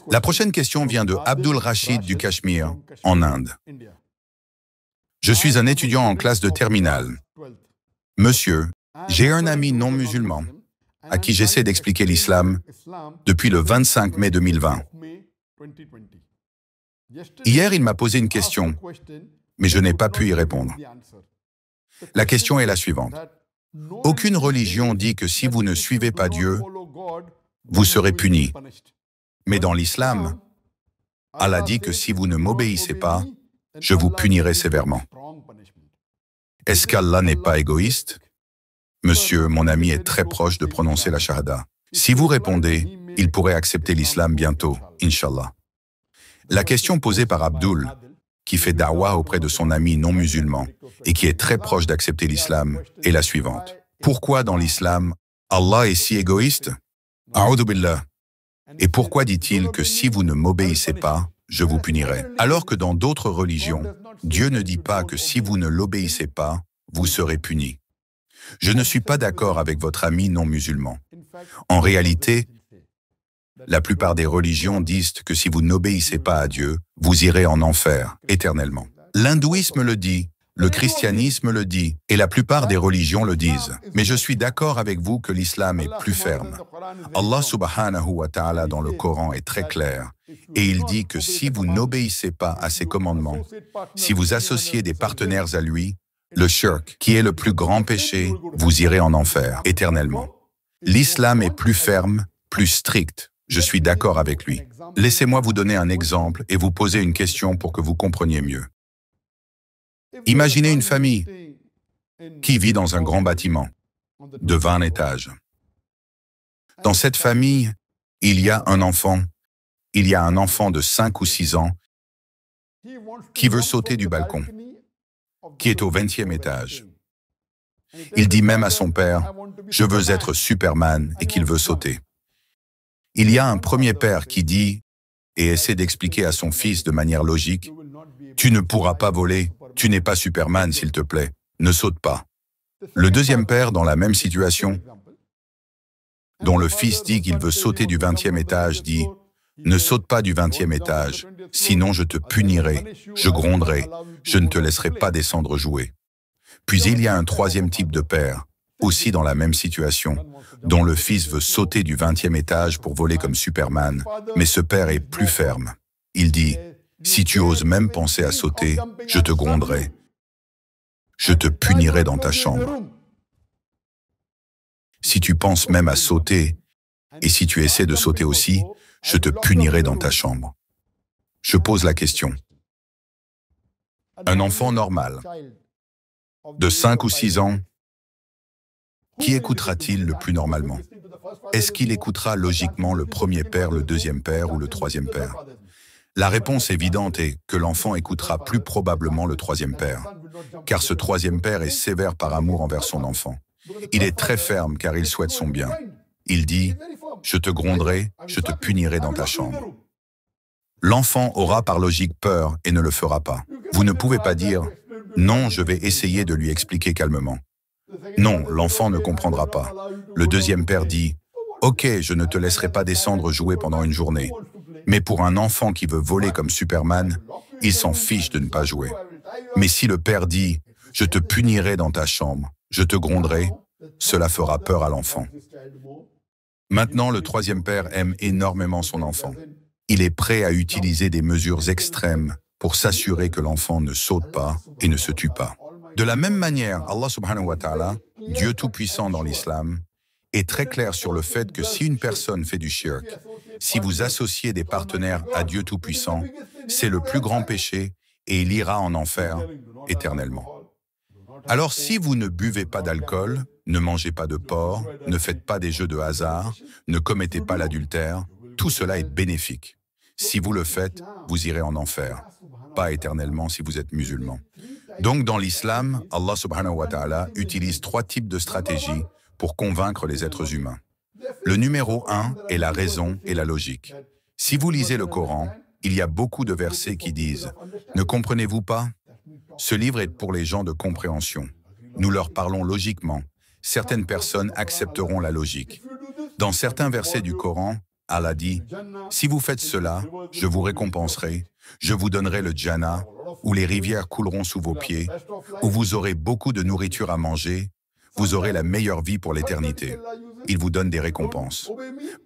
La prochaine question vient de Abdul Rachid du Cachemire, en Inde. Je suis un étudiant en classe de terminale. Monsieur, j'ai un ami non musulman à qui j'essaie d'expliquer l'islam depuis le 25 mai 2020. Hier, il m'a posé une question, mais je n'ai pas pu y répondre. La question est la suivante. Aucune religion dit que si vous ne suivez pas Dieu, vous serez puni. Mais dans l'islam, Allah dit que si vous ne m'obéissez pas, je vous punirai sévèrement. Est-ce qu'Allah n'est pas égoïste? Monsieur, mon ami est très proche de prononcer la shahada. Si vous répondez, il pourrait accepter l'islam bientôt, Inch'Allah. La question posée par Abdul, qui fait da'wah auprès de son ami non musulman et qui est très proche d'accepter l'islam, est la suivante. Pourquoi dans l'islam, Allah est si égoïste? A'udhu billah. Et pourquoi dit-il que si vous ne m'obéissez pas, je vous punirai? Alors que dans d'autres religions, Dieu ne dit pas que si vous ne l'obéissez pas, vous serez punis. Je ne suis pas d'accord avec votre ami non musulman. En réalité, la plupart des religions disent que si vous n'obéissez pas à Dieu, vous irez en enfer éternellement. L'hindouisme le dit, le christianisme le dit, et la plupart des religions le disent. Mais je suis d'accord avec vous que l'islam est plus ferme. Allah subhanahu wa ta'ala dans le Coran est très clair, et il dit que si vous n'obéissez pas à ses commandements, si vous associez des partenaires à lui, le shirk, qui est le plus grand péché, vous irez en enfer éternellement. L'islam est plus ferme, plus strict. Je suis d'accord avec lui. Laissez-moi vous donner un exemple et vous poser une question pour que vous compreniez mieux. Imaginez une famille qui vit dans un grand bâtiment de 20 étages. Dans cette famille, il y a un enfant de 5 ou 6 ans qui veut sauter du balcon, qui est au 20e étage. Il dit même à son père, « Je veux être Superman » et qu'il veut sauter. Il y a un premier père qui dit et essaie d'expliquer à son fils de manière logique, « Tu ne pourras pas voler, tu n'es pas Superman, s'il te plaît, ne saute pas. » Le deuxième père, dans la même situation, dont le fils dit qu'il veut sauter du 20e étage, dit « Ne saute pas du 20e étage, sinon je te punirai, je gronderai, je ne te laisserai pas descendre jouer. » Puis il y a un troisième type de père, aussi dans la même situation, dont le fils veut sauter du 20e étage pour voler comme Superman, mais ce père est plus ferme. Il dit « Si tu oses même penser à sauter, je te gronderai. Je te punirai dans ta chambre. Si tu penses même à sauter, et si tu essaies de sauter aussi, je te punirai dans ta chambre. » Je pose la question. Un enfant normal, de 5 ou 6 ans, qui écoutera-t-il le plus normalement? Est-ce qu'il écoutera logiquement le premier père, le deuxième père ou le troisième père? La réponse évidente est que l'enfant écoutera plus probablement le troisième père, car ce troisième père est sévère par amour envers son enfant. Il est très ferme car il souhaite son bien. Il dit « Je te gronderai, je te punirai dans ta chambre. » L'enfant aura par logique peur et ne le fera pas. Vous ne pouvez pas dire « Non, je vais essayer de lui expliquer calmement. » Non, l'enfant ne comprendra pas. Le deuxième père dit « Ok, je ne te laisserai pas descendre jouer pendant une journée. » Mais pour un enfant qui veut voler comme Superman, il s'en fiche de ne pas jouer. Mais si le père dit « Je te punirai dans ta chambre, je te gronderai », cela fera peur à l'enfant. Maintenant, le troisième père aime énormément son enfant. Il est prêt à utiliser des mesures extrêmes pour s'assurer que l'enfant ne saute pas et ne se tue pas. De la même manière, Allah subhanahu wa ta'ala, Dieu tout-puissant dans l'islam, est très clair sur le fait que si une personne fait du shirk, si vous associez des partenaires à Dieu tout-puissant, c'est le plus grand péché et il ira en enfer éternellement. Alors si vous ne buvez pas d'alcool, ne mangez pas de porc, ne faites pas des jeux de hasard, ne commettez pas l'adultère, tout cela est bénéfique. Si vous le faites, vous irez en enfer, pas éternellement si vous êtes musulman. Donc dans l'islam, Allah subhanahu wa ta'ala utilise 3 types de stratégies pour convaincre les êtres humains. Le numéro 1 est la raison et la logique. Si vous lisez le Coran, il y a beaucoup de versets qui disent « Ne comprenez-vous pas ? Ce livre est pour les gens de compréhension. Nous leur parlons logiquement. Certaines personnes accepteront la logique. » Dans certains versets du Coran, Allah dit, si vous faites cela, je vous récompenserai, je vous donnerai le Jannah, où les rivières couleront sous vos pieds, où vous aurez beaucoup de nourriture à manger, vous aurez la meilleure vie pour l'éternité. Il vous donne des récompenses.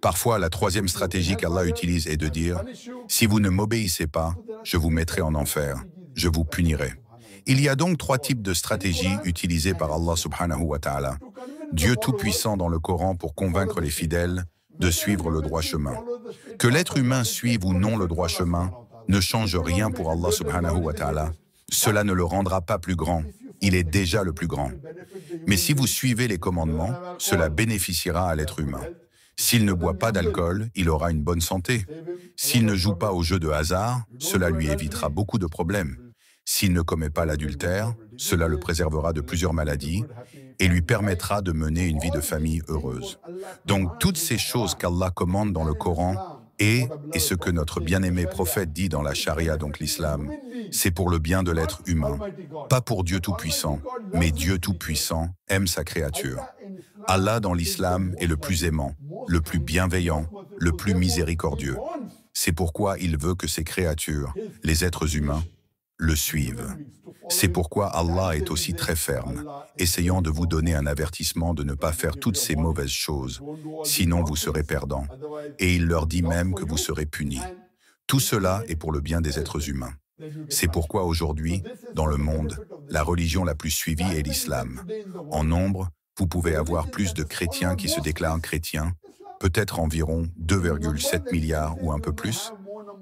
Parfois, la troisième stratégie qu'Allah utilise est de dire, si vous ne m'obéissez pas, je vous mettrai en enfer, je vous punirai. Il y a donc trois types de stratégies utilisées par Allah subhanahu wa ta'ala. Dieu Tout-Puissant dans le Coran pour convaincre les fidèles de suivre le droit chemin. Que l'être humain suive ou non le droit chemin ne change rien pour Allah subhanahu wa ta'ala. Cela ne le rendra pas plus grand. Il est déjà le plus grand. Mais si vous suivez les commandements, cela bénéficiera à l'être humain. S'il ne boit pas d'alcool, il aura une bonne santé. S'il ne joue pas aux jeux de hasard, cela lui évitera beaucoup de problèmes. S'il ne commet pas l'adultère, cela le préservera de plusieurs maladies et lui permettra de mener une vie de famille heureuse. Donc toutes ces choses qu'Allah commande dans le Coran et ce que notre bien-aimé prophète dit dans la charia, donc l'islam, c'est pour le bien de l'être humain. Pas pour Dieu Tout-Puissant, mais Dieu Tout-Puissant aime sa créature. Allah dans l'islam est le plus aimant, le plus bienveillant, le plus miséricordieux. C'est pourquoi il veut que ses créatures, les êtres humains, le suivent. C'est pourquoi Allah est aussi très ferme, essayant de vous donner un avertissement de ne pas faire toutes ces mauvaises choses, sinon vous serez perdants. Et il leur dit même que vous serez punis. Tout cela est pour le bien des êtres humains. C'est pourquoi aujourd'hui, dans le monde, la religion la plus suivie est l'islam. En nombre, vous pouvez avoir plus de chrétiens qui se déclarent chrétiens, peut-être environ 2,7 milliards ou un peu plus,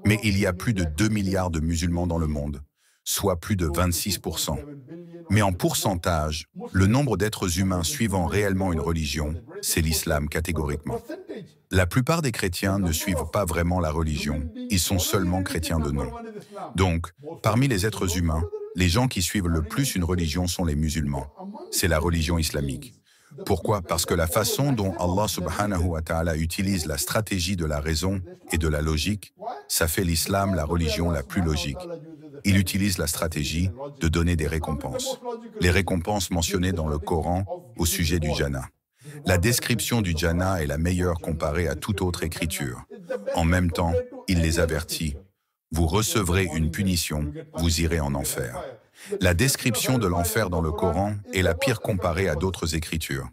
mais il y a plus de 2 milliards de musulmans dans le monde, soit plus de 26%. Mais en pourcentage, le nombre d'êtres humains suivant réellement une religion, c'est l'islam catégoriquement. La plupart des chrétiens ne suivent pas vraiment la religion, ils sont seulement chrétiens de nom. Donc, parmi les êtres humains, les gens qui suivent le plus une religion sont les musulmans. C'est la religion islamique. Pourquoi? Parce que la façon dont Allah subhanahu wa ta'ala utilise la stratégie de la raison et de la logique, ça fait l'islam la religion la plus logique. Il utilise la stratégie de donner des récompenses. Les récompenses mentionnées dans le Coran au sujet du Jannah. La description du Jannah est la meilleure comparée à toute autre écriture. En même temps, il les avertit. Vous recevrez une punition, vous irez en enfer. La description de l'enfer dans le Coran est la pire comparée à d'autres écritures.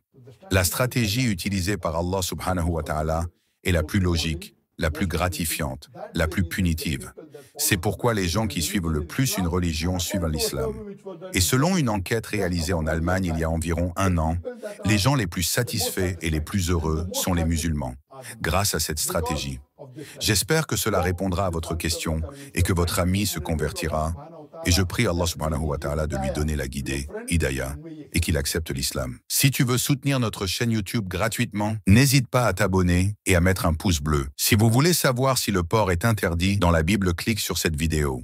La stratégie utilisée par Allah subhanahu wa ta'ala est la plus logique, la plus gratifiante, la plus punitive. C'est pourquoi les gens qui suivent le plus une religion suivent l'islam. Et selon une enquête réalisée en Allemagne il y a environ 1 an, les gens les plus satisfaits et les plus heureux sont les musulmans, grâce à cette stratégie. J'espère que cela répondra à votre question et que votre ami se convertira. Et je prie Allah subhanahu wa ta'ala de lui donner la guidée, Hidayah, et qu'il accepte l'islam. Si tu veux soutenir notre chaîne YouTube gratuitement, n'hésite pas à t'abonner et à mettre un pouce bleu. Si vous voulez savoir si le porc est interdit dans la Bible, clique sur cette vidéo.